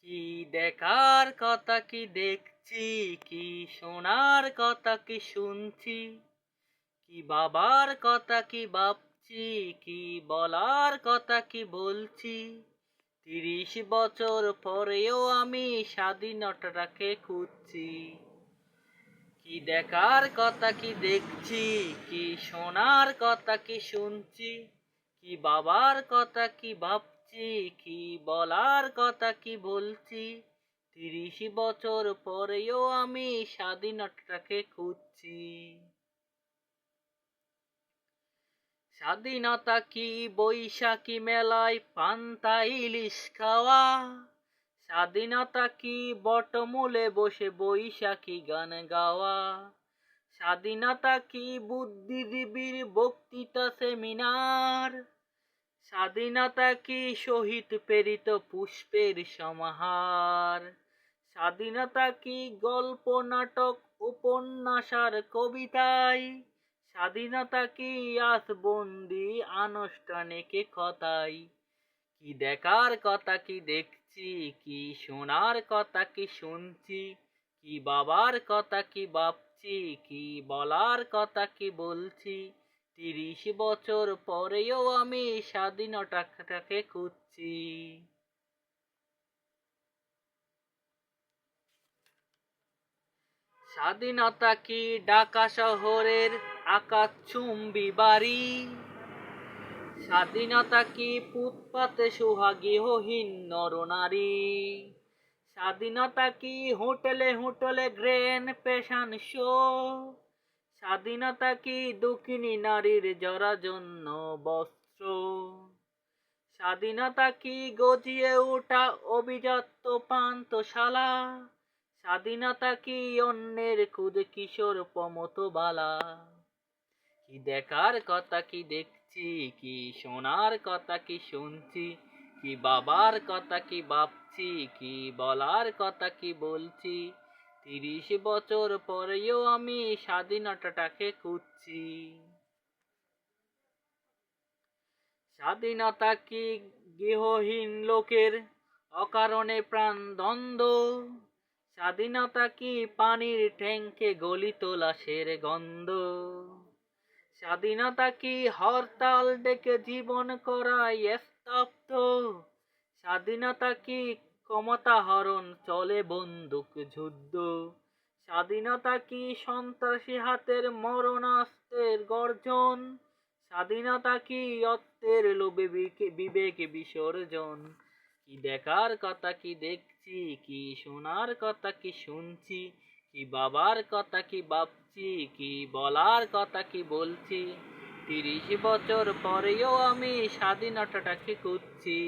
কি দেখার কথা কি দেখছি, কি শোনার কথা কি শুনছি, কি বাবার কথা কি ভাবছি, কি বলার কথা কি বলছি। 30 বছর পরেও আমি স্বাধীনতাটাকে খুঁজছি। কি দেখার কথা কি দেখছি, কি শোনার কথা কি শুনছি, কি বাবার কথা কি ভাবছি, কি বলার কথা কি বলছি। 30 বছর পরেও আমি স্বাধীনতাটাকে খুঁজছি। স্বাধীনতা কি বৈশাখী মেলায় পান্তা ইলিশ খাওয়া, স্বাধীনতা কি বটমূলে বসে বৈশাখী গান গাওয়া, স্বাধীনতা কি বুদ্ধিজীবীর বক্তৃতা সেমিনার, স্বাধীনতা কি শহীদ প্রেরিত পুষ্পের সমাহার, স্বাধীনতা কি গল্প নাটক উপন্যাস আর কবিতায়, স্বাধীনতা কি আসবন্দি আনুষ্ঠানিক কথাই। কি দেখার কথা কি দেখছি, কি শোনার কথা কি শুনছি, কি বাবার কথা কি ভাবছি, কি বলার কথা কি বলছি। 30 বছর পরেও আমি স্বাধীনতাটাকে খুঁজছি। স্বাধীনতা কি ঢাকা শহরের আকাশচুম্বী বাড়ি, স্বাধীনতা কি ফুটপাতে সোহাগীহীন নরনারী, স্বাধীনতা কি হোটেলে হোটেলে গ্র্যান্ড ফ্যাশন শো, স্বাধীনতা কি দুঃখিনী নারীর জরাজন্য বস্ত্র, স্বাধীনতা কি গজিয়ে ওঠা অভিজাত পান্থশালা, স্বাধীনতা কি অন্যের খুদে কিশোর প্রমথবালা। কি দেখার কথা কি দেখছি, কি শোনার কথা কি শুনছি, কি বাবার কথা কি ভাবছি, কি বলার কথা কি বলছি। 30 বছর পরেও আমি স্বাধীনতাটাকে খুঁজছি। স্বাধীনতা কি গৃহহীন লোকের অকারণে প্রাণ দ্বন্দ্ব, স্বাধীনতা কি পানির ট্যাঙ্কে গলিত লাশের গন্ধ, স্বাধীনতা কি হরতাল ডেকে জীবন করায় স্তব্ধ, স্বাধীনতা কি ক্ষমতা হরণ চলে বন্দুক যুদ্ধ, স্বাধীনতা কি সন্ত্রাসী হাতের মরণাস্ত্রের গর্জন, স্বাধীনতা কি অর্থের লোভে বিবেক বিসর্জন। কি দেখার কথা কি দেখছি, কি শোনার কথা কি শুনছি, কি বাবার কথা কি ভাবছি, কি বলার কথা কি বলছি। 30 বছর পরেও আমি স্বাধীনতাটাকে খুঁজছি।